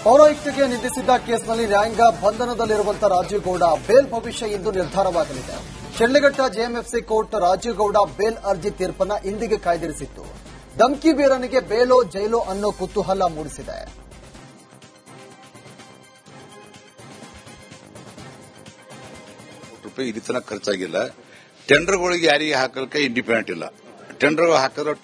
ಪೌರಾಯುಕ್ತಗೆ ನಿಂದಿಸಿದ್ದ ಕೇಸ್ನಲ್ಲಿ ನ್ಯಾಯಾಂಗ ಬಂಧನದಲ್ಲಿರುವಂತಹ ರಾಜೀವ್ ಗೌಡ ಬೇಲ್ ಭವಿಷ್ಯ ಇಂದು ನಿರ್ಧಾರವಾಗಲಿದೆ. Shidlaghatta JMFC court Rajeev Gowda bail ಅರ್ಜಿ ತೀರ್ಪನ್ನು ಇಂದಿಗೆ ಕಾಯ್ದಿರಿಸಿತ್ತು. ಧಮ್ಕಿ ಬೀರನಿಗೆ ಬೇಲೋ ಜೈಲೋ ಅನ್ನೋ ಕುತೂಹಲ ಮೂಡಿಸಿದೆ. ರೂಪಾಯಿ ಇಲ್ಲಿ ತನಕ ಖರ್ಚಾಗಿಲ್ಲ. ಟೆಂಡರ್ಗಳಿಗೆ ಯಾರಿಗೆ ಹಾಕಲಿಕ್ಕೆ ಇಂಡಿಪೆಂಡೆಂಟ್ ಇಲ್ಲ. ಟೆಂಡರ್ ಹಾಕಿದ್ರೆ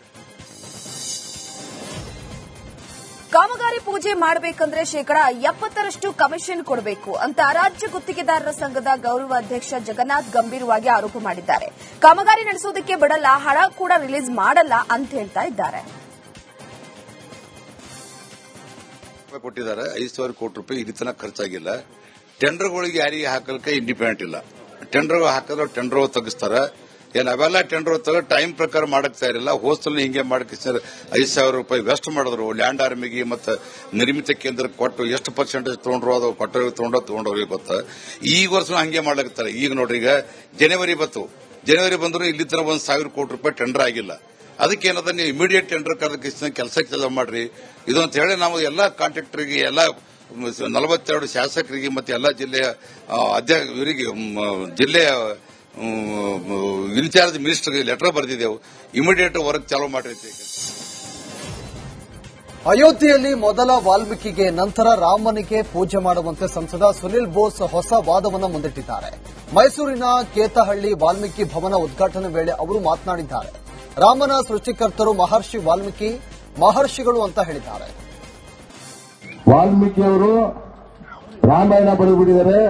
ಕಾಮಗಾರಿ ಪೂಜೆ ಮಾಡಬೇಕಂದ್ರೆ 70% ಕಮಿಷನ್ ಕೊಡಬೇಕು ಅಂತ ರಾಜ್ಯ ಗುತ್ತಿಗೆದಾರರ ಸಂಘದ ಗೌರವ ಅಧ್ಯಕ್ಷ ಜಗನ್ನಾಥ್ ಗಂಭೀರವಾಗಿ ಆರೋಪ ಮಾಡಿದ್ದಾರೆ. ಕಾಮಗಾರಿ ನಡೆಸೋದಕ್ಕೆ ಬಿಡಲ್ಲ, ಹಣ ಕೂಡ ರಿಲೀಸ್ ಮಾಡಲ್ಲ ಅಂತ ಹೇಳ್ತಾ ಇದ್ದಾರೆ. ಕೊಟ್ಟಿದ್ದಾರೆ 5,000 ಕೋಟಿ ರೂಪಾಯಿ ಇಲ್ಲಿ ತನಕ ಖರ್ಚಾಗಿಲ್ಲ. ಟೆಂಡರ್ಗಳಿಗೆ ಯಾರಿಗೆ ಹಾಕಲಿಕ್ಕೆ ಇಂಡಿಪೆಂಡೆಂಟ್ ಇಲ್ಲ. ಟೆಂಡರ್ ಹಾಕಿದ್ರೆ ಟೆಂಡರ್ ತೆಗಿಸ್ತಾರೆ. ಏನು ಅವೆಲ್ಲ ಟೆಂಡರ್ ತಗ ಟೈಮ್ ಪ್ರಕಾರ ಮಾಡಕ್ತಾ ಇರಲಿಲ್ಲ. ಹೋಸ್ಟೆಲ್ ಹಿಂಗೆ ಮಾಡಕ್ಕೆ 5,000 ರೂಪಾಯಿ ವೆಸ್ಟ್ ಮಾಡಿದ್ರು. ಲ್ಯಾಂಡ್ ಆರ್ಮಿಗೆ ಮತ್ತು ನಿರ್ಮಿತ ಕೇಂದ್ರಕ್ಕೆ ಕೊಟ್ಟು ಎಷ್ಟು ಪರ್ಸೆಂಟೇಜ್ ತಗೊಂಡ್ರು ಅದು ತಗೊಂಡವ್ರಿಗೆ ಗೊತ್ತಾ. ಈ ವರ್ಷ ಹಂಗೆ ಮಾಡ್ಲಾಗ್ತಾರೆ. ಈಗ ನೋಡ್ರಿ, ಈಗ ಜನವರಿ ಬಂದ್ರು ಇಲ್ಲಿ ತನಕ 1,000 ಕೋಟಿ ರೂಪಾಯಿ ಟೆಂಡರ್ ಆಗಿಲ್ಲ. ಅದಕ್ಕೆ ಏನದ ನೀವು ಇಮಿಡಿಯೇಟ್ ಟೆಂಡರ್ ಕರೆದಕ್ಕೆ ಕೆಲಸಕ್ಕೆ ಮಾಡ್ರಿ ಇದು ಅಂತ ಹೇಳಿ ನಾವು ಎಲ್ಲ ಕಾಂಟ್ರಾಕ್ಟರ್ಗೆ ಎಲ್ಲ 42 ಶಾಸಕರಿಗೆ ಮತ್ತೆ ಎಲ್ಲ ಜಿಲ್ಲೆಯ ಇವರಿಗೆ ಜಿಲ್ಲೆಯ ಇನ್ಚಾರ್ಜ್ ಮಿನಿಸ್ಟರ್ಗೆ ಲೆಟರ್ ಬರೆದಿದ್ದೆವು. ಇಮಿಡಿಯೇಟ್ ವರ್ಕ್ ಚಾಲೂ ಮಾಡ್ರಿ. ಅಯೋಧ್ಯೆಯಲ್ಲಿ ಮೊದಲ ವಾಲ್ಮೀಕಿಗೆ ನಂತರ ರಾಮನಿಗೆ ಪೂಜೆ ಮಾಡುವಂತೆ ಸಂಸದ ಸುನಿಲ್ ಬೋಸ್ ಹೊಸ ವಾದವನ್ನು ಮುಂದಿಟ್ಟಿದ್ದಾರೆ. ಮೈಸೂರಿನ ಕೇತಹಳ್ಳಿ ವಾಲ್ಮೀಕಿ ಭವನ ಉದ್ಘಾಟನೆ ವೇಳೆ ಅವರು ಮಾತನಾಡಿದ್ದಾರೆ. ರಾಮನ ಸೃಷ್ಟಿಕರ್ತರು ಮಹರ್ಷಿ ವಾಲ್ಮೀಕಿ, ಮಹರ್ಷಿಗಳು ಅಂತ ಹೇಳಿದ್ದಾರೆ. ವಾಲ್ಮೀಕಿ ಅವರು ರಾಮಾಯಣ ಬರೆದುಬಿಟ್ಟಿದ್ದಾರೆ.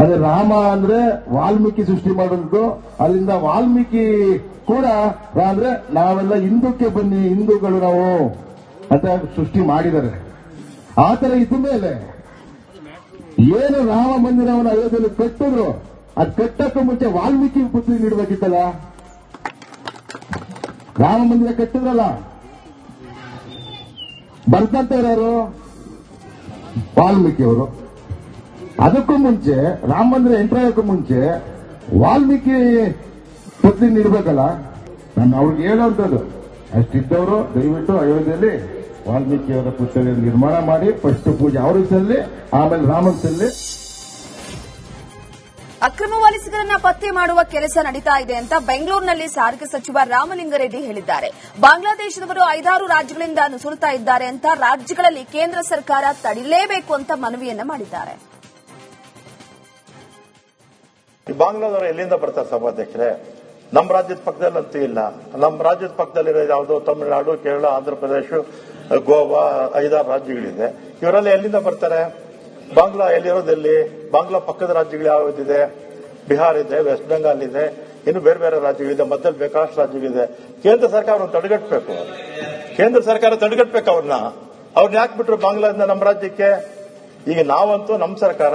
ಅದೇ ರಾಮ ಅಂದ್ರೆ ವಾಲ್ಮೀಕಿ ಸೃಷ್ಟಿ ಮಾಡೋದು. ಅಲ್ಲಿಂದ ವಾಲ್ಮೀಕಿ ಕೂಡ ಅಂದ್ರೆ ನಾವೆಲ್ಲ ಹಿಂದೂಕ್ಕೆ ಬನ್ನಿ, ಹಿಂದೂಗಳು ನಾವು ಅಂತ ಸೃಷ್ಟಿ ಮಾಡಿದ್ದಾರೆ. ಆತರ ಇದ್ದ ಮೇಲೆ ಏನು ರಾಮ ಮಂದಿರವನ್ನು ಅಯೋಧ್ಯೆಯಲ್ಲಿ ಕಟ್ಟಿದ್ರು, ಅದು ಕಟ್ಟಕ್ಕೂ ಮುಂಚೆ ವಾಲ್ಮೀಕಿ ಬುದ್ಧಿ ನೀಡಬೇಕಿತ್ತಲ್ಲ. ರಾಮ ಮಂದಿರ ಕಟ್ಟಿದ್ರಲ್ಲ, ಬರ್ತಂತ ಯಾರು? ವಾಲ್ಮೀಕಿ ಅವರು. ಅದಕ್ಕೂ ಮುಂಚೆ ರಾಮ ಮಂದಿರ ಎಂಟರ್ ಆಗೋಕ್ಕೂ ಮುಂಚೆ ವಾಲ್ಮೀಕಿ ಪುತ್ರಿ ನೀಡಬೇಕಲ್ಲ. ನಾನು ಅವ್ರಿಗೆ ಹೇಳುವಂಥದ್ದು, ಅಷ್ಟಿದ್ದವರು ದಯವಿಟ್ಟು ಅಯೋಧ್ಯೆಯಲ್ಲಿ ವಾಲ್ಮೀಕಿಯವರ ಪುತ್ರಿಯನ್ನು ನಿರ್ಮಾಣ ಮಾಡಿ ಫಸ್ಟ್ ಪೂಜೆ ಅವ್ರಿಗೆ ಸಲ್ಲಿ, ಆಮೇಲೆ ರಾಮನ್ ಸಲ್ಲಿ. ಅಕ್ರಮ ವಲಸಿಗರನ್ನ ಪತ್ತೆ ಮಾಡುವ ಕೆಲಸ ನಡೀತಾ ಇದೆ ಅಂತ ಬೆಂಗಳೂರಿನಲ್ಲಿ ಸಾರಿಗೆ ಸಚಿವ ರಾಮಲಿಂಗಾರೆಡ್ಡಿ ಹೇಳಿದ್ದಾರೆ. ಬಾಂಗ್ಲಾದೇಶದವರು 5-6 ರಾಜ್ಯಗಳಿಂದ ನುಸುಳುತ್ತಾ ಇದ್ದಾರೆ ಅಂತ ರಾಜ್ಯಗಳಲ್ಲಿ ಕೇಂದ್ರ ಸರ್ಕಾರ ತಡಿಲೇಬೇಕು ಅಂತ ಮನವಿಯನ್ನ ಮಾಡಿದ್ದಾರೆ. ಈ ಬಾಂಗ್ಲಾದವರು ಎಲ್ಲಿಂದ ಬರ್ತಾರೆ ಸಭಾಧ್ಯಕ್ಷರೇ? ನಮ್ಮ ರಾಜ್ಯದ ಪಕ್ಕದಲ್ಲಂತೂ ಇಲ್ಲ. ನಮ್ಮ ರಾಜ್ಯದ ಪಕ್ಕದಲ್ಲಿರೋ ಯಾವುದೋ ತಮಿಳುನಾಡು, ಕೇರಳ, ಆಂಧ್ರ ಪ್ರದೇಶ, ಗೋವಾ 5-6 ರಾಜ್ಯಗಳಿದೆ. ಇವರೆಲ್ಲ ಎಲ್ಲಿಂದ ಬರ್ತಾರೆ? ಬಾಂಗ್ಲಾ ಎಲ್ಲಿರೋದಲ್ಲಿ? ಬಾಂಗ್ಲಾ ಪಕ್ಕದ ರಾಜ್ಯಗಳು ಯಾವುದಿದೆ? ಬಿಹಾರ್ ಇದೆ, ವೆಸ್ಟ್ ಬೆಂಗಾಲ್ ಇದೆ, ಇನ್ನು ಬೇರೆ ಬೇರೆ ರಾಜ್ಯಗಳಿದೆ, ಮಧ್ಯದಲ್ಲಿ ಬೇಕಾದಷ್ಟು ರಾಜ್ಯಗಳಿದೆ. ಕೇಂದ್ರ ಸರ್ಕಾರ ಅವ್ರನ್ನ ತಡೆಗಟ್ಟಬೇಕು. ಕೇಂದ್ರ ಸರ್ಕಾರ ತಡೆಗಟ್ಟಬೇಕು ಅವ್ರನ್ನ ಯಾಕೆ ಬಿಟ್ರು ಬಾಂಗ್ಲಾದಿಂದ ನಮ್ಮ ರಾಜ್ಯಕ್ಕೆ? ಈಗ ನಾವಂತೂ ನಮ್ಮ ಸರ್ಕಾರ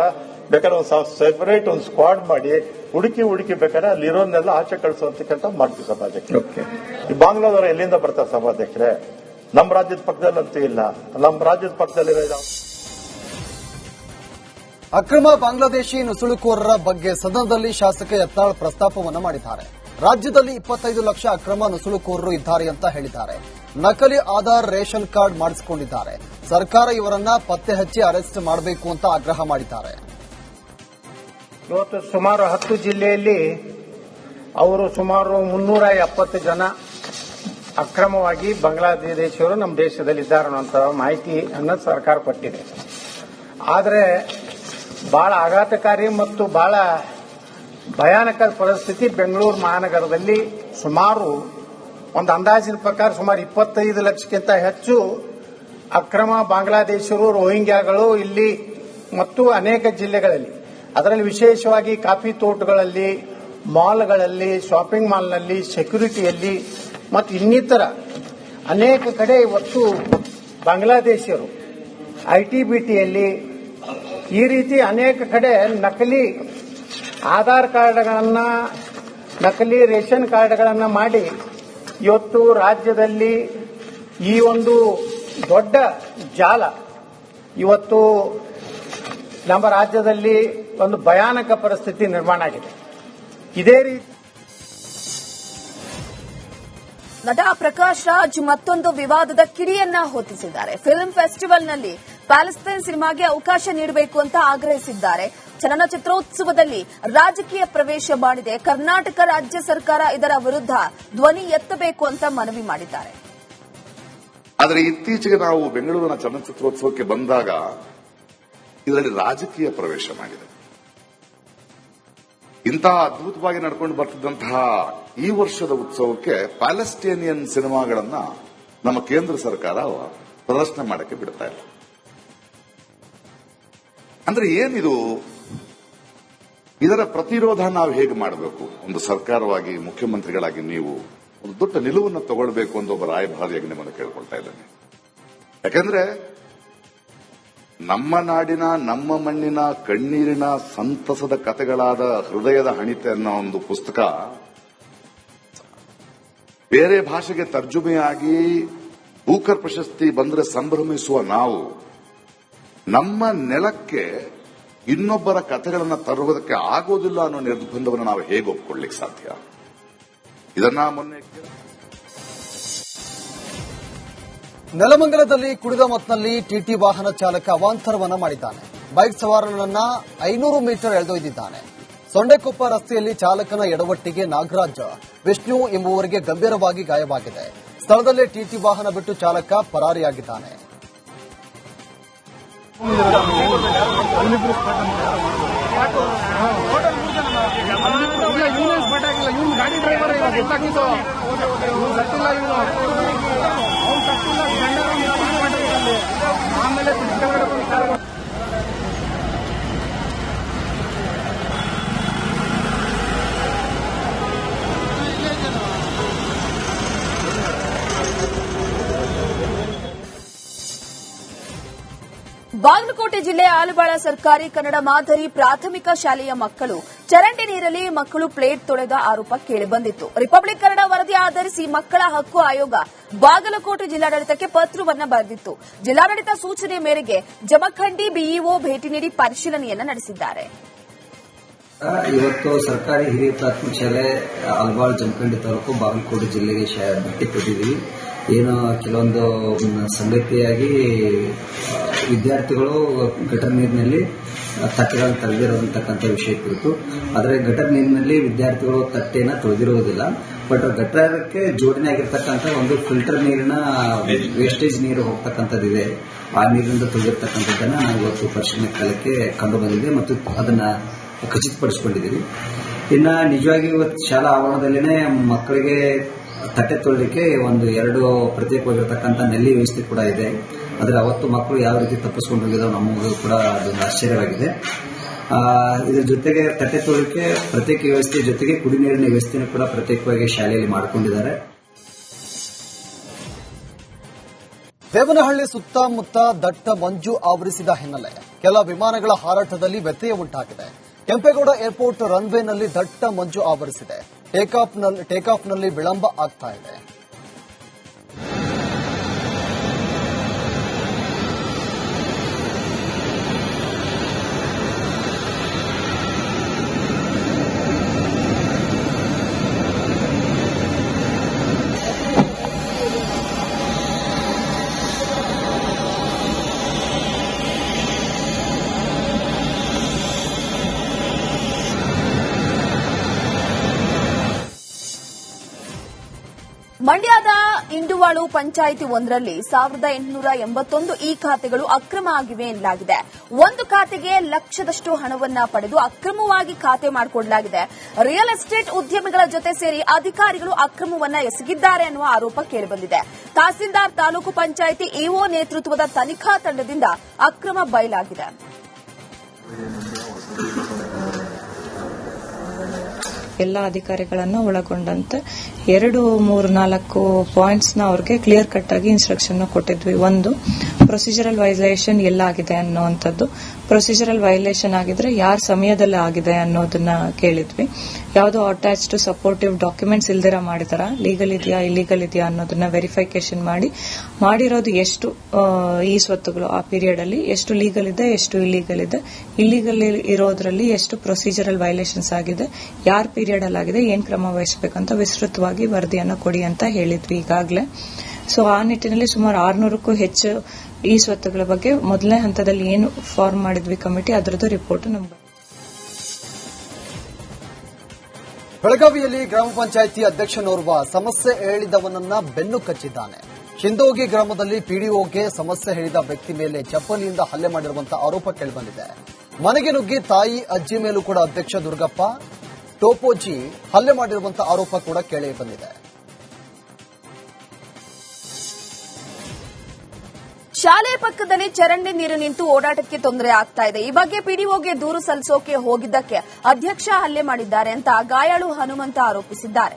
ಬೇಕಾದ್ರೆ ಒಂದು ಸೆಪರೇಟ್ ಒಂದು ಸ್ಕ್ವಾಡ್ ಮಾಡಿ ಹುಡುಕಿ ಬೇಕಾದ್ರೆ ಅಲ್ಲಿರೋನ್ನೆಲ್ಲ ಆಚೆ ಕಳಿಸುವಂತ ಕೆಲಸ ಮಾಡ್ತೀವಿ ಸಭಾಧ್ಯಕ್ಷರು. ಈ ಬಾಂಗ್ಲಾದವರು ಎಲ್ಲಿಂದ ಬರ್ತಾರೆ ಸಭಾಧ್ಯಕ್ಷರೇ? ನಮ್ಮ ರಾಜ್ಯದ ಪಕ್ಕದಲ್ಲಂತೂ ಇಲ್ಲ. ನಮ್ಮ ರಾಜ್ಯದ ಪಕ್ಕದಲ್ಲಿರೋ ಅಕ್ರಮ ಬಾಂಗ್ಲಾದೇಶಿ ನುಸುಳುಕೋರರ ಬಗ್ಗೆ ಸದನದಲ್ಲಿ ಶಾಸಕ ಯತ್ನಾಳ್ ಪ್ರಸ್ತಾಪವನ್ನು ಮಾಡಿದ್ದಾರೆ. ರಾಜ್ಯದಲ್ಲಿ 25 ಲಕ್ಷ ಅಕ್ರಮ ನುಸುಳುಕೋರರು ಇದ್ದಾರೆ ಅಂತ ಹೇಳಿದ್ದಾರೆ. ನಕಲಿ ಆಧಾರ್ ರೇಷನ್ ಕಾರ್ಡ್ ಮಾಡಿಸಿಕೊಂಡಿದ್ದಾರೆ. ಸರ್ಕಾರ ಇವರನ್ನ ಪತ್ತೆ ಹಚ್ಚಿ ಅರೆಸ್ಟ್ ಮಾಡಬೇಕು ಅಂತ ಆಗ್ರಹ ಮಾಡಿದ್ದಾರೆ. ಇವತ್ತು ಸುಮಾರು 10 ಜಿಲ್ಲೆಯಲ್ಲಿ ಅವರು ಸುಮಾರು 370 ಜನ ಅಕ್ರಮವಾಗಿ ಬಾಂಗ್ಲಾದೇಶಿಯವರು ನಮ್ಮ ದೇಶದಲ್ಲಿದ್ದಾರೆ ಅನ್ನುವಂಥ ಮಾಹಿತಿಯನ್ನು ಸರ್ಕಾರ ಕೊಟ್ಟಿದೆ. ಆದರೆ ಬಹಳ ಆಘಾತಕಾರಿ ಮತ್ತು ಬಹಳ ಭಯಾನಕ ಪರಿಸ್ಥಿತಿ ಬೆಂಗಳೂರು ಮಹಾನಗರದಲ್ಲಿ ಸುಮಾರು ಒಂದು ಅಂದಾಜಿನ ಪ್ರಕಾರ ಸುಮಾರು 25 ಲಕ್ಷಕ್ಕಿಂತ ಹೆಚ್ಚು ಅಕ್ರಮ ಬಾಂಗ್ಲಾದೇಶಿಯರು, ರೋಹಿಂಗ್ಯಾಗಳು ಇಲ್ಲಿ ಮತ್ತು ಅನೇಕ ಜಿಲ್ಲೆಗಳಲ್ಲಿ, ಅದರಲ್ಲಿ ವಿಶೇಷವಾಗಿ ಕಾಫಿ ತೋಟಗಳಲ್ಲಿ, ಮಾಲ್ಗಳಲ್ಲಿ, ಶಾಪಿಂಗ್ ಮಾಲ್ನಲ್ಲಿ, ಸೆಕ್ಯೂರಿಟಿಯಲ್ಲಿ ಮತ್ತು ಇನ್ನಿತರ ಅನೇಕ ಕಡೆ ಇವತ್ತು ಬಾಂಗ್ಲಾದೇಶಿಯರು ಐಟಿ-ಬಿಟಿಯಲ್ಲಿ ಈ ರೀತಿ ಅನೇಕ ಕಡೆ ನಕಲಿ ಆಧಾರ್ ಕಾರ್ಡ್ಗಳನ್ನು, ನಕಲಿ ರೇಷನ್ ಕಾರ್ಡ್ಗಳನ್ನು ಮಾಡಿ ಇವತ್ತು ರಾಜ್ಯದಲ್ಲಿ ಈ ಒಂದು ದೊಡ್ಡ ಜಾಲ ಇವತ್ತು ನಮ್ಮ ರಾಜ್ಯದಲ್ಲಿ ಒಂದು ಭಯಾನಕ ಪರಿಸ್ಥಿತಿ ನಿರ್ಮಾಣ ಆಗಿದೆ. ಇದೇ ರೀತಿ ನಟ ಪ್ರಕಾಶ್ ರಾಜ್ ಮತ್ತೊಂದು ವಿವಾದದ ಕಿಡಿಯನ್ನ ಹೊತ್ತಿಸಿದ್ದಾರೆ. ಫಿಲ್ಮ್ ಫೆಸ್ಟಿವಲ್ನಲ್ಲಿ ಪ್ಯಾಲೆಸ್ತೈನ್ ಸಿನಿಮಾಗೆ ಅವಕಾಶ ನೀಡಬೇಕು ಅಂತ ಆಗ್ರಹಿಸಿದ್ದಾರೆ. ಚಲನಚಿತ್ರೋತ್ಸವದಲ್ಲಿ ರಾಜಕೀಯ ಪ್ರವೇಶ ಮಾಡಿದೆ. ಕರ್ನಾಟಕ ರಾಜ್ಯ ಸರ್ಕಾರ ಇದರ ವಿರುದ್ಧ ಧ್ವನಿ ಎತ್ತಬೇಕು ಅಂತ ಮನವಿ ಮಾಡಿದ್ದಾರೆ. ಆದರೆ ಇತ್ತೀಚೆಗೆ ನಾವು ಬೆಂಗಳೂರಿನ ಚಲನಚಿತ್ರೋತ್ಸವಕ್ಕೆ ಬಂದಾಗ ಇದರಲ್ಲಿ ರಾಜಕೀಯ ಪ್ರವೇಶ ಮಾಡಿದೆ. ಇಂತಹ ಅದ್ಭುತವಾಗಿ ನಡ್ಕೊಂಡು ಬರ್ತಿದ್ದಂತಹ ಈ ವರ್ಷದ ಉತ್ಸವಕ್ಕೆ ಪ್ಯಾಲೆಸ್ಟೇನಿಯನ್ ಸಿನಿಮಾಗಳನ್ನ ನಮ್ಮ ಕೇಂದ್ರ ಸರ್ಕಾರ ಪ್ರದರ್ಶನ ಮಾಡಕ್ಕೆ ಬಿಡ್ತಾ ಇಲ್ಲ. ಅಂದ್ರೆ ಏನಿದು? ಇದರ ಪ್ರತಿರೋಧ ನಾವು ಹೇಗೆ ಮಾಡಬೇಕು? ಒಂದು ಸರ್ಕಾರವಾಗಿ, ಮುಖ್ಯಮಂತ್ರಿಗಳಾಗಿ ನೀವು ಒಂದು ದೊಡ್ಡ ನಿಲುವನ್ನು ತಗೊಳ್ಬೇಕು ಅಂತ ಒಬ್ಬ ರಾಯಭಾರಿಯಾಗಿ ನಿಮ್ಮನ್ನು ಕೇಳ್ಕೊಳ್ತಾ ಇದ್ದೇನೆ. ಯಾಕಂದ್ರೆ ನಮ್ಮ ನಾಡಿನ, ನಮ್ಮ ಮಣ್ಣಿನ, ಕಣ್ಣೀರಿನ ಸಂತಸದ ಕಥೆಗಳಾದ ಹೃದಯದ ಹಣಿತೆ ಅನ್ನೋ ಒಂದು ಪುಸ್ತಕ ಬೇರೆ ಭಾಷೆಗೆ ತರ್ಜುಮೆಯಾಗಿ ಬೂಕರ್ ಪ್ರಶಸ್ತಿ ಬಂದ್ರೆ ಸಂಭ್ರಮಿಸುವ ನಾವು ನಮ್ಮ ನೆಲಕ್ಕೆ ಇನ್ನೊಬ್ಬರ ಕಥೆಗಳನ್ನು ತರುವುದಕ್ಕೆ ಆಗೋದಿಲ್ಲ ಅನ್ನೋ ನಿರ್ಬಂಧವನ್ನು ನಾವು ಹೇಗೆ ಒಪ್ಕೊಳ್ಳಿಕ್ಕೆ ಸಾಧ್ಯ? ಇದನ್ನ ಮೊನ್ನೆ ನೆಲಮಂಗಲದಲ್ಲಿ ಕುಡಿದ ಮತ್ತಿನಲ್ಲಿ ಟಿಟಿ ವಾಹನ ಚಾಲಕ ಅವಾಂತರವನ್ನ ಮಾಡಿದ್ದಾನೆ. ಬೈಕ್ ಸವಾರನನ್ನ 500 ಮೀಟರ್ ಎಳೆದೊಯ್ದಿದ್ದಾನೆ. ಸೊಂಡೆಕೊಪ್ಪ ರಸ್ತೆಯಲ್ಲಿ ಚಾಲಕನ ಎಡವಟ್ಟಿಗೆ ನಾಗರಾಜ್, ವಿಷ್ಣು ಎಂಬುವರಿಗೆ ಗಂಭೀರವಾಗಿ ಗಾಯವಾಗಿದೆ. ಸ್ಥಳದಲ್ಲೇ ಟಿಟಿ ವಾಹನ ಬಿಟ್ಟು ಚಾಲಕ ಪರಾರಿಯಾಗಿದ್ದಾನೆ. ಗಾಡಿ ಡ್ರೈವರ್ ಆಮೇಲೆ ಬಾಗಲಕೋಟೆ ಜಿಲ್ಲೆಯ ಆಲುಬಾಳ ಸರ್ಕಾರಿ ಕನ್ನಡ ಮಾದರಿ ಪ್ರಾಥಮಿಕ ಶಾಲೆಯ ಮಕ್ಕಳು ಚರಂಡಿ ನೀರಲ್ಲಿ ಮಕ್ಕಳು ಪ್ಲೇಟ್ ತೊಳೆದ ಆರೋಪ ಕೇಳಿಬಂದಿತ್ತು. ರಿಪಬ್ಲಿಕ್ ಕನ್ನಡ ವರದಿ ಆಧರಿಸಿ ಮಕ್ಕಳ ಹಕ್ಕು ಆಯೋಗ ಬಾಗಲಕೋಟೆ ಜಿಲ್ಲಾಡಳಿತಕ್ಕೆ ಪತ್ರವನ್ನ ಬರೆದಿತ್ತು. ಜಿಲ್ಲಾಡಳಿತ ಸೂಚನೆ ಮೇರೆಗೆ ಜಮಖಂಡಿ ಬಿಇಒ ಭೇಟಿ ನೀಡಿ ಪರಿಶೀಲನೆಯನ್ನ ನಡೆಸಿದ್ದಾರೆ. ಇವತ್ತು ಸರ್ಕಾರಿ ಹಿರಿಯ ಪ್ರಾಥಮಿಕ ಶಾಲೆ ಆಲುಬಾಳ ಜಮಖಂಡಿ ತಾಲೂಕು ಬಾಗಲಕೋಟೆ ಜಿಲ್ಲೆಗೆ ಭೇಟಿ ಕೊಟ್ಟಿದ್ದೀವಿ. ಏನು ಕೆಲವೊಂದು ಸಂಗತಿಯಾಗಿ ವಿದ್ಯಾರ್ಥಿಗಳು ಗಟರ್ ನೀರಿನಲ್ಲಿ ತಟ್ಟೆಗಳನ್ನು ತೊಳೆದಿರೋದಂತಕ್ಕಂಥ ವಿಷಯ ಕುರಿತು. ಆದರೆ ಗಟರ್ ನೀರಿನಲ್ಲಿ ವಿದ್ಯಾರ್ಥಿಗಳು ತಟ್ಟೆನ ತೊಳೆದಿರುವುದಿಲ್ಲ. ಬಟ್ ಗಟರಕ್ಕೆ ಜೋಡಣೆ ಆಗಿರ್ತಕ್ಕಂಥ ಒಂದು ಫಿಲ್ಟರ್ ನೀರಿನ ವೇಸ್ಟೇಜ್ ನೀರು ಹೋಗ್ತಕ್ಕಂಥದ್ದಿದೆ. ಆ ನೀರಿನಿಂದ ತೊಳೆದಿರ್ತಕ್ಕಂಥದ್ದನ್ನ ನಾವು ಇವತ್ತು ಪರಿಶೀಲನೆ ಕಾಲಕ್ಕೆ ಕಂಡು ಬಂದಿದೆ ಮತ್ತು ಅದನ್ನ ಖಚಿತಪಡಿಸಿಕೊಂಡಿದ್ದೀವಿ. ಇನ್ನು ನಿಜವಾಗಿ ಇವತ್ತು ಶಾಲಾ ಆವರಣದಲ್ಲಿನೇ ಮಕ್ಕಳಿಗೆ ತಟ್ಟೆ ತೊಳೆಯಲಿಕ್ಕೆ ಒಂದು 2 ಪ್ರತ್ಯೇಕವಾಗಿರತಕ್ಕಂಥ ನಲ್ಲಿ ವ್ಯವಸ್ಥೆ ಕೂಡ ಇದೆ. ಆದರೆ ಅವತ್ತು ಮಕ್ಕಳು ಯಾವ ರೀತಿ ತಪ್ಪಿಸ್ಕೊಂಡು ಹೋಗಿದಾವೆ ನಮಗೂ ಕೂಡ ಅದೊಂದು ಆಶ್ಚರ್ಯವಾಗಿದೆ. ಇದರ ಜೊತೆಗೆ ತಟ್ಟೆ ತೊಳೆಯಲಿಕ್ಕೆ ಪ್ರತ್ಯೇಕ ವ್ಯವಸ್ಥೆ ಜೊತೆಗೆ ಕುಡಿ ನೀರಿನ ವ್ಯವಸ್ಥೆಯನ್ನು ಕೂಡ ಪ್ರತ್ಯೇಕವಾಗಿ ಶಾಲೆಯಲ್ಲಿ ಮಾಡಿಕೊಂಡಿದ್ದಾರೆ. ದೇವನಹಳ್ಳಿ ಸುತ್ತಮುತ್ತ ದಟ್ಟ ಮಂಜು ಆವರಿಸಿದ ಹಿನ್ನೆಲೆ ಕೆಲ ವಿಮಾನಗಳ ಹಾರಾಟದಲ್ಲಿ ವ್ಯತ್ಯಯ ಉಂಟಾಗಿದೆ. ಕೆಂಪೇಗೌಡ ಏರ್ಪೋರ್ಟ್ ರನ್ವೇನಲ್ಲಿ ದಟ್ಟ ಮಂಜು ಆವರಿಸಿದೆ. ಟೇಕಾಫ್ನಲ್ಲಿ ವಿಳಂಬ ಆಗ್ತಾ ಇದೆ. ಮಂಡ್ಯದ ಇಂಡುವಾಳು ಪಂಚಾಯಿತಿ ಒಂದರಲ್ಲಿ 1881 ಈ ಖಾತೆಗಳು ಅಕ್ರಮ ಆಗಿವೆ ಎನ್ನಲಾಗಿದೆ. ಒಂದು ಖಾತೆಗೆ ಲಕ್ಷದಷ್ಟು ಹಣವನ್ನ ಪಡೆದು ಅಕ್ರಮವಾಗಿ ಖಾತೆ ಮಾಡಿಕೊಳ್ಳಲಾಗಿದೆ. ರಿಯಲ್ ಎಸ್ಟೇಟ್ ಉದ್ಯಮಿಗಳ ಜೊತೆ ಸೇರಿ ಅಧಿಕಾರಿಗಳು ಅಕ್ರಮವನ್ನ ಎಸಗಿದ್ದಾರೆ ಅನ್ನುವ ಆರೋಪ ಕೇಳಿಬಂದಿದೆ. ತಹಸೀಲ್ದಾರ್, ತಾಲೂಕು ಪಂಚಾಯಿತಿ ಇಒ ನೇತೃತ್ವದ ತನಿಖಾ ತಂಡದಿಂದ ಅಕ್ರಮ ಬಯಲಾಗಿದೆ. ಎಲ್ಲ ಅಧಿಕಾರಿಗಳನ್ನು ಒಳಗೊಂಡಂತೆ 2, 3, 4 ಪಾಯಿಂಟ್ಸ್ ನ ಅವ್ರಿಗೆ ಕ್ಲಿಯರ್ ಕಟ್ ಆಗಿ ಇನ್ಸ್ಟ್ರಕ್ಷನ್ ಕೊಟ್ಟಿದ್ವಿ. ಒಂದು, ಪ್ರೊಸೀಜರಲ್ ವೈಲೇಷನ್ ಎಲ್ಲಾಗಿದೆ ಅನ್ನುವಂಥದ್ದು. ಪ್ರೊಸೀಜರಲ್ ವೈಲೇಷನ್ ಆಗಿದ್ರೆ ಯಾರ ಸಮಯದಲ್ಲಿ ಆಗಿದೆ ಅನ್ನೋದನ್ನ ಕೇಳಿದ್ವಿ. ಯಾವುದೋ ಅಟ್ಯಾಚ್ಡ್ ಸಪೋರ್ಟಿವ್ ಡಾಕ್ಯುಮೆಂಟ್ಸ್ ಇಲ್ದಿರ ಮಾಡಿದಾರ, ಲೀಗಲ್ ಇದೆಯಾ ಇಲ್ಲೀಗಲ್ ಇದೆಯಾ ಅನ್ನೋದನ್ನ ವೆರಿಫಿಕೇಶನ್ ಮಾಡಿರೋದು ಎಷ್ಟು ಈ ಸ್ವತ್ತುಗಳು ಆ ಪೀರಿಯಡ್ ಅಲ್ಲಿ ಎಷ್ಟು ಲೀಗಲ್ ಇದೆ, ಎಷ್ಟು ಇಲ್ಲೀಗಲ್ ಇದೆ, ಇಲ್ಲೀಗಲ್ ಇರೋದ್ರಲ್ಲಿ ಎಷ್ಟು ಪ್ರೊಸೀಜರಲ್ ವೈಲೇಷನ್ಸ್ ಆಗಿದೆ, ಯಾರ ಪೀರಿಯಡ್ ಅಲ್ಲಿ ಆಗಿದೆ, ಏನ್ ಕ್ರಮ ವಹಿಸಬೇಕಂತ ವಿಸ್ತೃತವಾಗಿ ವರದಿಯನ್ನ ಕೊಡಿ ಅಂತ ಹೇಳಿದ್ವಿ ಈಗಾಗಲೇ. ಸೊ ಆ ನಿಟ್ಟಿನಲ್ಲಿ ಸುಮಾರು 600ಕ್ಕೂ ಹೆಚ್ಚು ಈ ಸ್ವತ್ತುಗಳ ಬಗ್ಗೆ ಮೊದಲನೇ ಹಂತದಲ್ಲಿ ಏನು ಫಾರ್ಮ್ ಮಾಡಿದ್ವಿ ಕಮಿಟಿ ಅದರದ್ದು ರಿಪೋರ್ಟ್ ನಮ್ಗೆ. ಬೆಳಗಾವಿಯಲ್ಲಿ ಗ್ರಾಮ ಪಂಚಾಯಿತಿ ಅಧ್ಯಕ್ಷನೋರ್ವ ಸಮಸ್ಯೆ ಹೇಳಿದವನನ್ನ ಬೆನ್ನು ಕಚ್ಚಿದ್ದಾನೆ. ಶಿಂದೋಗಿ ಗ್ರಾಮದಲ್ಲಿ ಪಿಡಿಒಗೆ ಸಮಸ್ಯೆ ಹೇಳಿದ ವ್ಯಕ್ತಿ ಮೇಲೆ ಚಪ್ಪಲಿಯಿಂದ ಹಲ್ಲೆ ಮಾಡಿರುವಂತಹ ಆರೋಪ ಕೇಳಿಬಂದಿದೆ. ಮನೆಗೆ ನುಗ್ಗಿ ತಾಯಿ ಅಜ್ಜಿ ಮೇಲೂ ಕೂಡ ಅಧ್ಯಕ್ಷ ದುರ್ಗಪ್ಪ ಟೋಪೋಜಿ ಹಲ್ಲೆ ಮಾಡಿರುವಂತಹ ಆರೋಪ ಕೂಡ ಕೇಳಿ ಬಂದಿದೆ. ಶಾಲೆ ಪಕ್ಕದಲ್ಲಿ ಚರಂಡಿ ನೀರು ನಿಂತು ಓಡಾಟಕ್ಕೆ ತೊಂದರೆ ಆಗ್ತಾ ಇದೆ. ಈ ಬಗ್ಗೆ ಪಿಡಿಒಗೆ ದೂರು ಸಲ್ಲಿಸೋಕೆ ಹೋಗಿದ್ದಕ್ಕೆ ಅಧ್ಯಕ್ಷ ಹಲ್ಲೆ ಮಾಡಿದ್ದಾರೆ ಅಂತ ಗಾಯಾಳು ಹನುಮಂತ ಆರೋಪಿಸಿದ್ದಾರೆ.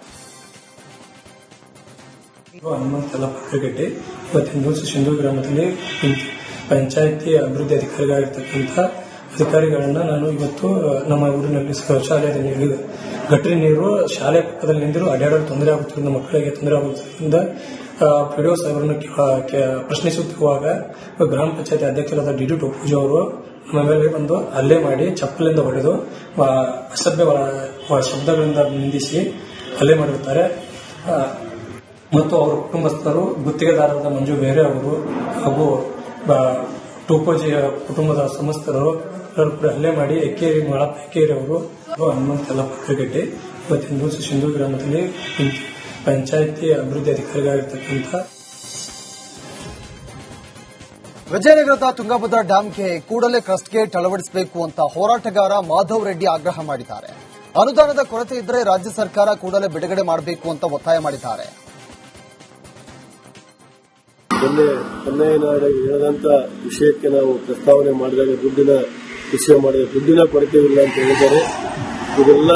ಹನುಮಂತಲ ಪಕ್ಕಗಟ್ಟೆ ಇವತ್ತಿನ ಶಿಂದೋ ಗ್ರಾಮದಲ್ಲಿ ಪಂಚಾಯಿತಿ ಅಭಿವೃದ್ಧಿ ಅಧಿಕಾರಿಗಳಾಗಿರ್ತಕ್ಕಂಥ ಅಧಿಕಾರಿಗಳನ್ನ ನಾನು ಇವತ್ತು ನಮ್ಮ ಊರಿನಲ್ಲಿ ಶೌಚಾಲಯದಲ್ಲಿ ಗಟ್ಟರಿ ನೀರು ಶಾಲೆ ಪಕ್ಕದಲ್ಲಿ ನಿಂತಿರು ಅಡ್ಡಾಡಲು ತೊಂದರೆ ಆಗುತ್ತಿರುವ ಮಕ್ಕಳಿಗೆ ತೊಂದರೆ ಆಗುತ್ತಿದ್ದರಿಂದ ಪಿಡಿಒ ಸಾಹೇಬರನ್ನು ಪ್ರಶ್ನಿಸುತ್ತಿರುವಾಗ ಗ್ರಾಮ ಪಂಚಾಯತಿ ಅಧ್ಯಕ್ಷರಾದ ಡಿ ಟೋಪೂಜಿ ಅವರು ನಮ್ಮ ಮೇಲೆ ಒಂದು ಹಲ್ಲೆ ಮಾಡಿ ಚಪ್ಪಲಿಂದ ಹೊಡೆದು ಅಸಭ್ಯ ಶಬ್ದಗಳಿಂದ ನಿಂದಿಸಿ ಹಲ್ಲೆ ಮಾಡಿರುತ್ತಾರೆ. ಮತ್ತು ಅವರ ಕುಟುಂಬಸ್ಥರು ಗುತ್ತಿಗೆದಾರರಾದ ಮಂಜು ಬೇರೆ ಅವರು ಹಾಗೂ ಟೋಪೋಜಿಯ ಕುಟುಂಬದ ಸಮಸ್ತರು ಹಲ್ಲೆ ಮಾಡಿ ಎಕ್ಕೇರಿ ಮಾಳಪ್ಪ ಎಕ್ಕೇರಿ ಅವರು ಹನುಮಂತಲ ಪಕ್ಕಗಟ್ಟೆ ಇವತ್ತಿನ ಶಿಂದೋ ಗ್ರಾಮದಲ್ಲಿ ಪಂಚಾಯಿತಿ ಅಭಿವೃದ್ಧಿ ಅಧಿಕಾರಿಗಳಾಗಿರ್ತಕ್ಕಂಥ ವಿಜಯನಗರದ ತುಂಗಭದ್ರಾ ಡ್ಯಾಂಗೆ ಕೂಡಲೇ ಕ್ರಸ್ಟ್ ಗೇಟ್ ಅಳವಡಿಸಬೇಕು ಅಂತ ಹೋರಾಟಗಾರ ಮಾಧವ್ ರೆಡ್ಡಿ ಆಗ್ರಹ ಮಾಡಿದ್ದಾರೆ. ಅನುದಾನದ ಕೊರತೆ ಇದ್ದರೆ ರಾಜ್ಯ ಸರ್ಕಾರ ಕೂಡಲೇ ಬಿಡುಗಡೆ ಮಾಡಬೇಕು ಅಂತ ಒತ್ತಾಯ ಮಾಡಿದ್ದಾರೆ. ಹೇಳದಂತ ವಿಷಯಕ್ಕೆ ನಾವು ಪ್ರಸ್ತಾವನೆ ಮಾಡಿದಾಗ ದುಡ್ಡಿನ ಕೊರತೆ ಇಲ್ಲ ಅಂತ ಹೇಳಿದ್ದಾರೆ. ಇದೆಲ್ಲ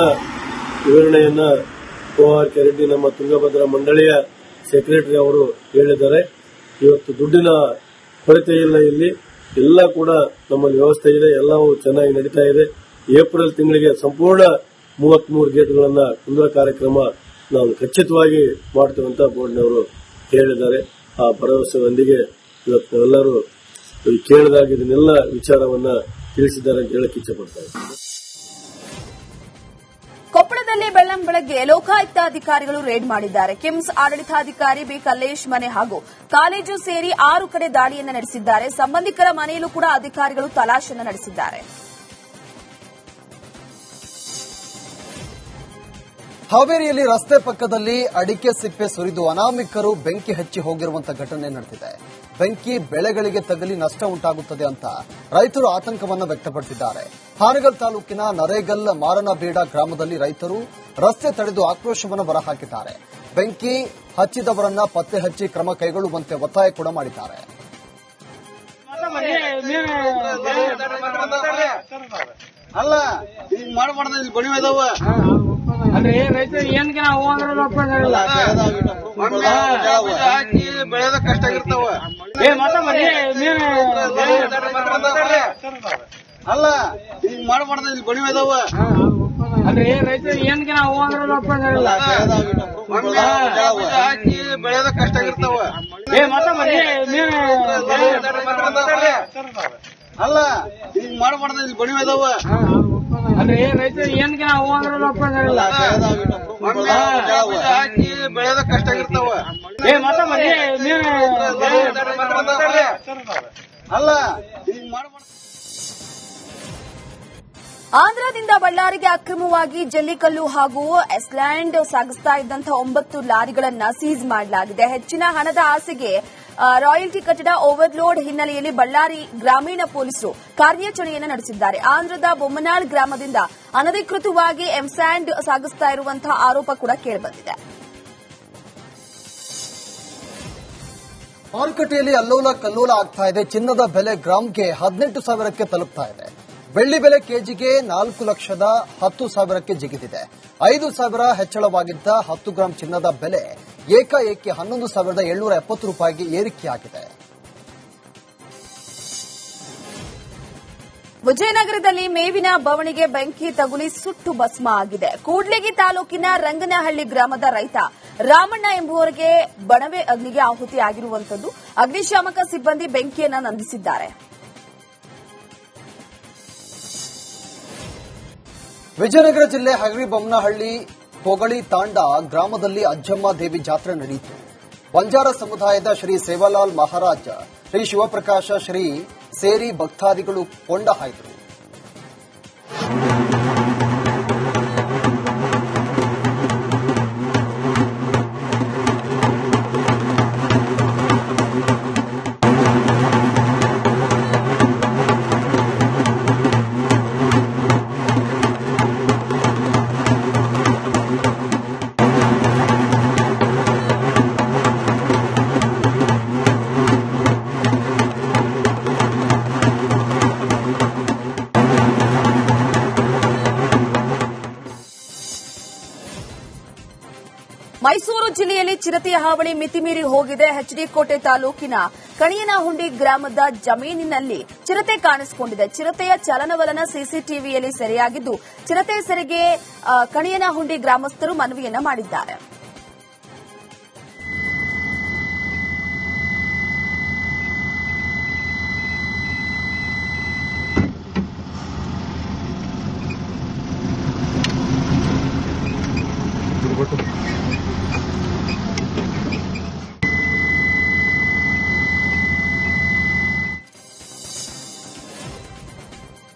ವಿವರಣೆಯನ್ನ OR ಕೆ ರೆಡ್ಡಿ ನಮ್ಮ ತುಂಗಭದ್ರಾ ಮಂಡಳಿಯ ಸೆಕ್ರೆಟರಿ ಅವರು ಹೇಳಿದ್ದಾರೆ. ಇವತ್ತು ದುಡ್ಡಿನ ಕೊರತೆ ಇಲ್ಲ, ಇಲ್ಲಿ ಎಲ್ಲ ಕೂಡ ನಮ್ಮಲ್ಲಿ ವ್ಯವಸ್ಥೆ ಇದೆ, ಎಲ್ಲವೂ ಚೆನ್ನಾಗಿ ನಡೀತಾ ಇದೆ. ಏಪ್ರಿಲ್ ತಿಂಗಳಿಗೆ ಸಂಪೂರ್ಣ 33 ಗೇಟ್ಗಳನ್ನ ಕುಂದ್ರ ಕಾರ್ಯಕ್ರಮ ನಾವು ಖಚಿತವಾಗಿ ಮಾಡ್ತೇವೆ ಅಂತ ಬೋರ್ಡ್ನವರು ಹೇಳಿದ್ದಾರೆ. ಆ ಭರವಸೆಯೊಂದಿಗೆ ಇವತ್ತು ಎಲ್ಲರೂ ಕೇಳಿದಾಗ ಇದನ್ನೆಲ್ಲ ವಿಚಾರವನ್ನ ತಿಳಿಸಿದ್ದಾರೆ ಅಂತ ಹೇಳಕ್ಕೆ ಇಚ್ಛೆಪಡ್ತಾರೆ. ಕೊಪ್ಪಳದಲ್ಲಿ ಬೆಳ್ಳಂಬೆಳಗ್ಗೆ ಲೋಕಾಯುಕ್ತ ಅಧಿಕಾರಿಗಳು ರೇಡ್ ಮಾಡಿದ್ದಾರೆ. ಕಿಮ್ಸ್ ಆಡಳಿತಾಧಿಕಾರಿ ಬಿ ಕಲ್ಲೇಶ್ ಮನೆ ಹಾಗೂ ಕಾಲೇಜು ಸೇರಿ 6 ಕಡೆ ದಾಳಿಯನ್ನು ನಡೆಸಿದ್ದಾರೆ. ಸಂಬಂಧಿಕರ ಮನೆಯಲ್ಲೂ ಕೂಡ ಅಧಿಕಾರಿಗಳು ತಲಾಶೆಯನ್ನು ನಡೆಸಿದ್ದಾರೆ. ಹಾವೇರಿಯಲ್ಲಿ ರಸ್ತೆ ಪಕ್ಕದಲ್ಲಿ ಅಡಿಕೆ ಸಿಪ್ಪೆ ಸುರಿದು ಅನಾಮಿಕರು ಬೆಂಕಿ ಹಚ್ಚಿ ಹೋಗಿರುವಂತಹ ಘಟನೆ ನಡೆದಿದೆ. ಬೆಂಕಿ ಬೆಳೆಗಳಿಗೆ ತಗಲಿ ನಷ್ಟ ಉಂಟಾಗುತ್ತದೆ ಅಂತ ರೈತರು ಆತಂಕವನ್ನು ವ್ಯಕ್ತಪಡಿಸಿದ್ದಾರೆ. ಹಾನಗಲ್ ತಾಲೂಕಿನ ನರೇಗಲ್ ಮಾರನಬೇಡ ಗ್ರಾಮದಲ್ಲಿ ರೈತರು ರಸ್ತೆ ತಡೆದು ಆಕ್ರೋಶವನ್ನು ಹೊರಹಾಕಿದ್ದಾರೆ. ಬೆಂಕಿ ಹಚ್ಚಿದವರನ್ನ ಪತ್ತೆ ಹಚ್ಚಿ ಕ್ರಮ ಕೈಗೊಳ್ಳುವಂತೆ ಒತ್ತಾಯ ಕೂಡ ಮಾಡಿದ್ದಾರೆ. ಅಲ್ಲ ಈಗ ಮಾಡಬಾರ್ದು, ಇಲ್ಲಿ ಬಣಿ ಇದಾವ ಅಂದ್ರೆ ರೈತರು ಏನ್ಗೆ ನಾವು ಹಾಕಿ ಬೆಳೆದ ಕಷ್ಟ ಆಗಿರ್ತಾವ. ಅಲ್ಲ ಈಗ ಮಾಡಬಾರ್ದು, ಇಲ್ಲಿ ಬಣಿ ಇದಾವ ಅಂದ್ರೆ ರೈತರು ಏನ್ಗೆ ನಾವು ಹಾಕಿ ಬೆಳೆದ ಕಷ್ಟ ಆಗಿರ್ತಾವ. ಅಲ್ಲ ಈಗ ಮಾಡಬಾರ್ದು, ಇಲ್ಲಿ ಬಣಿ ಇದಾವ ಅಂದ್ರೆ ರೈತರು ಏನ್ಗೆ ನಾವು ಹಾಕಿ ಬೆಳೆದ ಕಷ್ಟ ಆಗಿರ್ತಾವ. ಅಲ್ಲ ಈಗ ಮಾಡಬಾರ್ದು. ಆಂಧ್ರದಿಂದ ಬಳ್ಳಾರಿಗೆ ಅಕ್ರಮವಾಗಿ ಜಲ್ಲಿಕಲ್ಲು ಹಾಗೂ ಎಸ್ಲ್ಯಾಂಡ್ ಸಾಗಿಸ್ತಾ ಇದ್ದಂತಹ 9 ಲಾರಿಗಳನ್ನು ಸೀಸ್ ಮಾಡಲಾಗಿದೆ. ಹೆಚ್ಚಿನ ಹಣದ ಆಸೆಗೆ ರಾಯಲ್ಟಿ ಕಟ್ಟಡ ಓವರ್ಲೋಡ್ ಹಿನ್ನೆಲೆಯಲ್ಲಿ ಬಳ್ಳಾರಿ ಗ್ರಾಮೀಣ ಪೊಲೀಸರು ಕಾರ್ಯಾಚರಣೆಯನ್ನು ನಡೆಸಿದ್ದಾರೆ. ಆಂಧ್ರದ ಬೊಮ್ಮನಾಳ್ ಗ್ರಾಮದಿಂದ ಅನಧಿಕೃತವಾಗಿ ಎಂಸ್ಯಾಂಡ್ ಸಾಗಿಸ್ತಾ ಇರುವಂತಹ ಆರೋಪ ಕೂಡ ಕೇಳಿಬಂದಿದೆ. ಮಾರುಕಟ್ಟೆಯಲ್ಲಿ ಅಲ್ಲೋಲ ಕಲ್ಲೋಲ ಆಗ್ತಾ ಇದೆ. ಚಿನ್ನದ ಬೆಲೆ ಗ್ರಾಂಗೆ 18,000ಕ್ಕೆ ತಲುಪ್ತಾ ಇದೆ. ಬೆಳ್ಳಿ ಬೆಲೆ ಕೆಜಿಗೆ 4,10,000ಕ್ಕೆ ಜಿಗಿದಿದೆ. 5,000 ಹೆಚ್ಚಳವಾಗಿದ್ದ 10 ಗ್ರಾಂ ಚಿನ್ನದ ಬೆಲೆ ಏಕಾಏಕಿ 11,770 ರೂಪಾಯಿಗೆ ಏರಿಕೆಯಾಗಿದೆ. ವಿಜಯನಗರದಲ್ಲಿ ಮೇವಿನ ಬವಣಿಗೆ ಬೆಂಕಿ ತಗುಲಿ ಸುಟ್ಟು ಭಸ್ಮ ಆಗಿದೆ. ಕೂಡ್ಲಿಗಿ ತಾಲೂಕಿನ ರಂಗನಹಳ್ಳಿ ಗ್ರಾಮದ ರೈತ ರಾಮಣ್ಣ ಎಂಬುವರಿಗೆ ಬಣವೆ ಅಗ್ನಿಗೆ ಆಹುತಿಯಾಗಿರುವಂತದ್ದು. ಅಗ್ನಿಶಾಮಕ ಸಿಬ್ಬಂದಿ ಬೆಂಕಿಯನ್ನು ನಂದಿಸಿದ್ದಾರೆ. ವಿಜಯನಗರ ಜಿಲ್ಲೆ ಹಗರಿಬೊಮ್ಮನಹಳ್ಳಿ ಕೊಗಳಿ ತಾಂಡ ಗ್ರಾಮದಲ್ಲಿ ಅಜ್ಜಮ್ಮ ದೇವಿ ಜಾತ್ರೆ ನಡೆಯಿತು. ಬಂಜಾರ ಸಮುದಾಯದ ಶ್ರೀ ಸೇವಾಲಾಲ್ ಮಹಾರಾಜ್, ಶ್ರೀ ಶಿವಪ್ರಕಾಶ, ಶ್ರೀ ಸೇರಿ ಭಕ್ತಾದಿಗಳು ಕೊಂಡ ಹಾಯ್ದರು. ಮೈಸೂರು ಜಿಲ್ಲೆಯಲ್ಲಿ ಚಿರತೆಯ ಹಾವಳಿ ಮಿತಿಮೀರಿ ಹೋಗಿದೆ. ಎಚ್ಡಿ ಕೋಟೆ ತಾಲೂಕಿನ ಕಣಿಯನಹುಂಡಿ ಗ್ರಾಮದ ಜಮೀನಿನಲ್ಲಿ ಚಿರತೆ ಕಾಣಿಸಿಕೊಂಡಿದೆ. ಚಿರತೆಯ ಚಲನವಲನ ಸಿಸಿಟಿವಿಯಲ್ಲಿ ಸೆರೆಯಾಗಿದ್ದು, ಚಿರತೆ ಸೆರೆಗೆ ಕಣಿಯನಹುಂಡಿ ಗ್ರಾಮಸ್ಥರು ಮನವಿಯನ್ನ ಮಾಡಿದ್ದಾರೆ.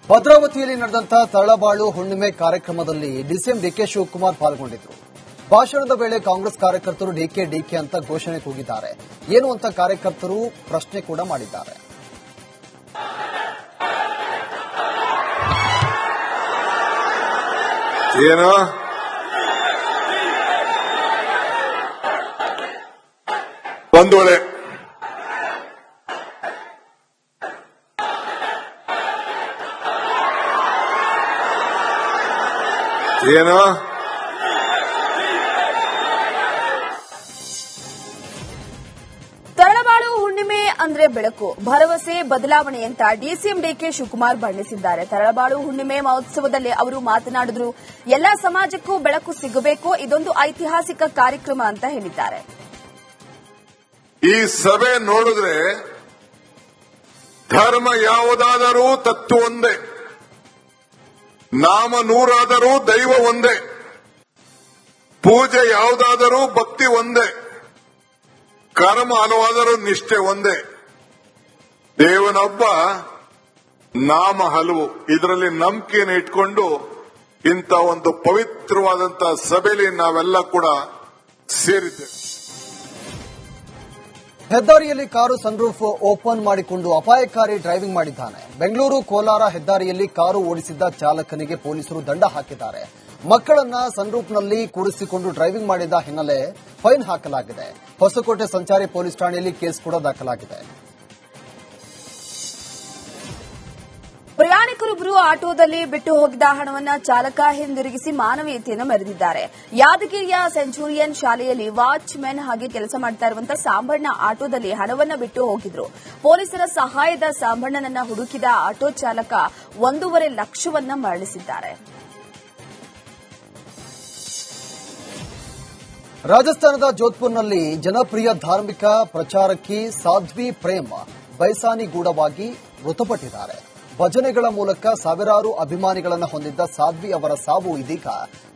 ಭದ್ರಾವತಿಯಲ್ಲಿ ನಡೆದಂತಹ ತರಳಬಾಳು ಹುಣ್ಣಿಮೆ ಕಾರ್ಯಕ್ರಮದಲ್ಲಿ ಡಿಸಿಎಂ ಡಿಕೆ ಶಿವಕುಮಾರ್ ಪಾಲ್ಗೊಂಡಿದ್ದರು. ಭಾಷಣದ ವೇಳೆ ಕಾಂಗ್ರೆಸ್ ಕಾರ್ಯಕರ್ತರು ಡಿಕೆ ಅಂತ ಘೋಷಣೆ ಕೂಗಿದ್ದಾರೆ. ಏನು ಅಂತ ಕಾರ್ಯಕರ್ತರು ಪ್ರಶ್ನೆ ಕೂಡ ಮಾಡಿದ್ದಾರೆ. ಏನು ಬಂದೋಳೆ ಏನು ತರಳಬಾಳು ಹುಣ್ಣಿಮೆ ಅಂದ್ರೆ ಬೆಳಕು, ಭರವಸೆ, ಬದಲಾವಣೆ ಅಂತ ಡಿಸಿಎಂ ಡಿಕೆ ಶಿವಕುಮಾರ್ ಬಣ್ಣಿಸಿದ್ದಾರೆ. ತರಳಬಾಳು ಹುಣ್ಣಿಮೆ ಮಹೋತ್ಸವದಲ್ಲಿ ಅವರು ಮಾತನಾಡಿದ್ರು. ಎಲ್ಲಾ ಸಮಾಜಕ್ಕೂ ಬೆಳಕು ಸಿಗಬೇಕು, ಇದೊಂದು ಐತಿಹಾಸಿಕ ಕಾರ್ಯಕ್ರಮ ಅಂತ ಹೇಳಿದ್ದಾರೆ. ಈ ಸಭೆ ನೋಡಿದ್ರೆ ಧರ್ಮ ಯಾವುದಾದರೂ ತತ್ವ ಒಂದೇ, ನಾಮ ನೂರಾದರೂ ದೈವ ಒಂದೇ, ಪೂಜೆ ಯಾವುದಾದರೂ ಭಕ್ತಿ ಒಂದೇ, ಕರ್ಮ ಹಲವಾದರೂ ನಿಷ್ಠೆ ಒಂದೇ. ದೇವನೊಬ್ಬ, ನಾಮ ಹಲವು. ಇದರಲ್ಲಿ ನಂಬಿಕೆಯನ್ನು ಇಟ್ಕೊಂಡು ಇಂಥ ಒಂದು ಪವಿತ್ರವಾದಂತಹ ಸಭೆಯಲ್ಲಿ ನಾವೆಲ್ಲ ಕೂಡ ಸೇರಿದ್ದೇವೆ. ಹೆದ್ದಾರಿಯಲ್ಲಿ ಕಾರು ಸನ್ರೂಫ್ ಓಪನ್ ಮಾಡಿಕೊಂಡು ಅಪಾಯಕಾರಿ ಡ್ರೈವಿಂಗ್ ಮಾಡಿದ್ದಾನೆ. ಬೆಂಗಳೂರು ಕೋಲಾರ ಹೆದ್ದಾರಿಯಲ್ಲಿ ಕಾರು ಓಡಿಸಿದ್ದ ಚಾಲಕನಿಗೆ ಪೊಲೀಸರು ದಂಡ ಹಾಕಿದ್ದಾರೆ. ಮಕ್ಕಳನ್ನ ಸನ್ರೂಫ್ನಲ್ಲಿ ಕೂರಿಸಿಕೊಂಡು ಡ್ರೈವಿಂಗ್ ಮಾಡಿದ ಹಿನ್ನೆಲೆ ಫೈನ್ ಹಾಕಲಾಗಿದೆ. ಹೊಸಕೋಟೆ ಸಂಚಾರಿ ಪೊಲೀಸ್ ಠಾಣೆಯಲ್ಲಿ ಕೇಸ್ ಕೂಡ ದಾಖಲಾಗಿದೆ. ಪ್ರಯಾಣಿಕರೊಬ್ಬರು ಆಟೋದಲ್ಲಿ ಬಿಟ್ಟು ಹೋಗಿದ್ದ ಹಣವನ್ನು ಚಾಲಕ ಹಿಂದಿರುಗಿಸಿ ಮಾನವೀಯತೆಯನ್ನು ಮೆರೆದಿದ್ದಾರೆ. ಯಾದಗಿರಿಯ ಸೆಂಚುರಿಯನ್ ಶಾಲೆಯಲ್ಲಿ ವಾಚ್ಮೆನ್ ಆಗಿ ಕೆಲಸ ಮಾಡ್ತಾ ಇರುವಂತಹ ಸಾಂಬಣ್ಣ ಆಟೋದಲ್ಲಿ ಹಣವನ್ನು ಬಿಟ್ಟು ಹೋಗಿದ್ರು. ಪೊಲೀಸರ ಸಹಾಯದ ಸಾಂಬಣ್ಣನನ್ನ ಹುಡುಕಿದ ಆಟೋ ಚಾಲಕ 1.5 ಲಕ್ಷವನ್ನ ಮರಳಿಸಿದ್ದಾರೆ. ರಾಜಸ್ಥಾನದ ಜೋಧ್ಪುರ್ನಲ್ಲಿ ಜನಪ್ರಿಯ ಧಾರ್ಮಿಕ ಪ್ರಚಾರಕಿ ಸಾಧ್ವಿ ಪ್ರೇಮ್ ಬೈಸಾನಿಗೂಢವಾಗಿ ಮೃತಪಟ್ಟಿದ್ದಾರೆ. ಭಜನೆಗಳ ಮೂಲಕ ಸಾವಿರಾರು ಅಭಿಮಾನಿಗಳನ್ನು ಹೊಂದಿದ್ದ ಸಾಧ್ವಿ ಅವರ ಸಾವು ಇದೀಗ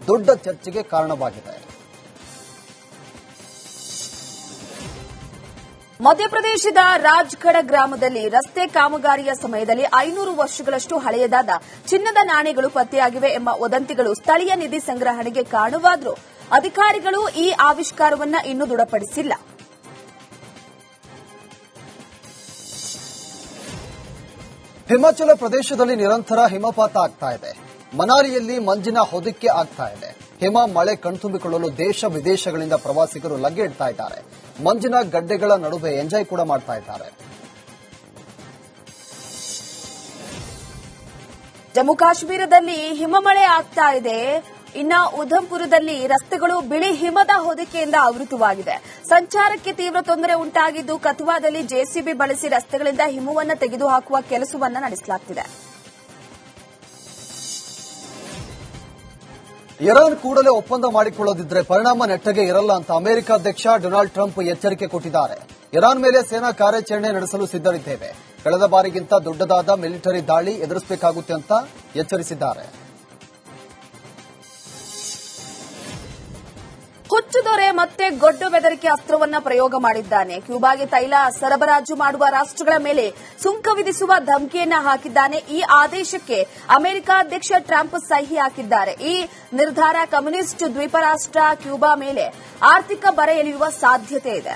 ದೊಡ್ಡ ಚರ್ಚೆಗೆ ಕಾರಣವಾಗಿದೆ. ಮಧ್ಯಪ್ರದೇಶದ ರಾಜ್ಗಢ ಗ್ರಾಮದಲ್ಲಿ ರಸ್ತೆ ಕಾಮಗಾರಿಯ ಸಮಯದಲ್ಲಿ 500 ವರ್ಷಗಳಷ್ಟು ಹಳೆಯದಾದ ಚಿನ್ನದ ನಾಣ್ಯಗಳು ಪತ್ತೆಯಾಗಿವೆ ಎಂಬ ವದಂತಿಗಳು ಸ್ಥಳೀಯ ನಿಧಿ ಸಂಗ್ರಹಣೆಗೆ ಕಾರಣವಾದರೂ ಅಧಿಕಾರಿಗಳು ಈ ಆವಿಷ್ಕಾರವನ್ನು ಇನ್ನೂ ದೃಢಪಡಿಸಿಲ್ಲ. ಹಿಮಾಚಲ ಪ್ರದೇಶದಲ್ಲಿ ನಿರಂತರ ಹಿಮಪಾತ ಆಗ್ತಾ ಇದೆ. ಮನಾಲಿಯಲ್ಲಿ ಮಂಜಿನ ಹೊದಿಕೆ ಆಗ್ತಾ ಇದೆ. ಹಿಮ ಮಳೆ ಕಣ್ತುಂಬಿಕೊಳ್ಳಲು ದೇಶ ವಿದೇಶಗಳಿಂದ ಪ್ರವಾಸಿಗರು ಲಗ್ಗೆ ಇಡ್ತಾ ಇದ್ದಾರೆ. ಮಂಜಿನ ಗಡ್ಡೆಗಳ ನಡುವೆ ಎಂಜಾಯ್ ಕೂಡ ಮಾಡ್ತಾ ಇದ್ದಾರೆ. ಜಮ್ಮು ಕಾಶ್ಮೀರದಲ್ಲಿ ಹಿಮಮಳೆ ಆಗ್ತಾ ಇದೆ. ಇನ್ನ ಉಧಂಪುರದಲ್ಲಿ ರಸ್ತೆಗಳು ಬಿಳಿ ಹಿಮದ ಹೊದಿಕೆಯಿಂದ ಆವೃತವಾಗಿದೆ. ಸಂಚಾರಕ್ಕೆ ತೀವ್ರ ತೊಂದರೆ ಉಂಟಾಗಿದ್ದು ಕಥುವಾದಲ್ಲಿ ಜೆಸಿಬಿ ಬಳಸಿ ರಸ್ತೆಗಳಿಂದ ಹಿಮವನ್ನು ತೆಗೆದುಹಾಕುವ ಕೆಲಸವನ್ನು ನಡೆಸಲಾಗುತ್ತಿದೆ. ಇರಾನ್ ಕೂಡಲೇ ಒಪ್ಪಂದ ಮಾಡಿಕೊಳ್ಳದಿದ್ದರೆ ಪರಿಣಾಮ ನೆಟ್ಟಗೆ ಇರಲ್ಲ ಅಂತ ಅಮೆರಿಕ ಅಧ್ಯಕ್ಷ ಡೊನಾಲ್ಡ್ ಟ್ರಂಪ್ ಎಚ್ಚರಿಕೆ ಕೊಟ್ಟಿದ್ದಾರೆ. ಇರಾನ್ ಮೇಲೆ ಸೇನಾ ಕಾರ್ಯಾಚರಣೆ ನಡೆಸಲು ಸಿದ್ಧರಿದ್ದೇವೆ. ಕಳೆದ ಬಾರಿಗಿಂತ ದೊಡ್ಡದಾದ ಮಿಲಿಟರಿ ದಾಳಿ ಎದುರಿಸಬೇಕಾಗುತ್ತೆ ಅಂತ ಎಚ್ಚರಿಸಿದ್ದಾರೆ. ಹುಚ್ಚು ದೊರೆ ಮತ್ತೆ ಗೊಡ್ಡು ಬೆದರಿಕೆ ಅಸ್ತ್ರವನ್ನ ಪ್ರಯೋಗ ಮಾಡಿದ್ದಾನೆ. ಕ್ಯೂಬಾಗೆ ತೈಲ ಸರಬರಾಜು ಮಾಡುವ ರಾಷ್ಟ್ರಗಳ ಮೇಲೆ ಸುಂಕ ವಿಧಿಸುವ ಧಮಕಿಯನ್ನ ಹಾಕಿದ್ದಾನೆ. ಈ ಆದೇಶಕ್ಕೆ ಅಮೆರಿಕ ಅಧ್ಯಕ್ಷ ಟ್ರಂಪ್ ಸಹಿ ಹಾಕಿದ್ದಾರೆ. ಈ ನಿರ್ಧಾರ ಕಮ್ಯುನಿಸ್ಟ್ ದ್ವೀಪ ರಾಷ್ಟ್ರ ಕ್ಯೂಬಾ ಮೇಲೆ ಆರ್ಥಿಕ ಬರೆ ಎಳೆಯುವ ಸಾಧ್ಯತೆ ಇದೆ.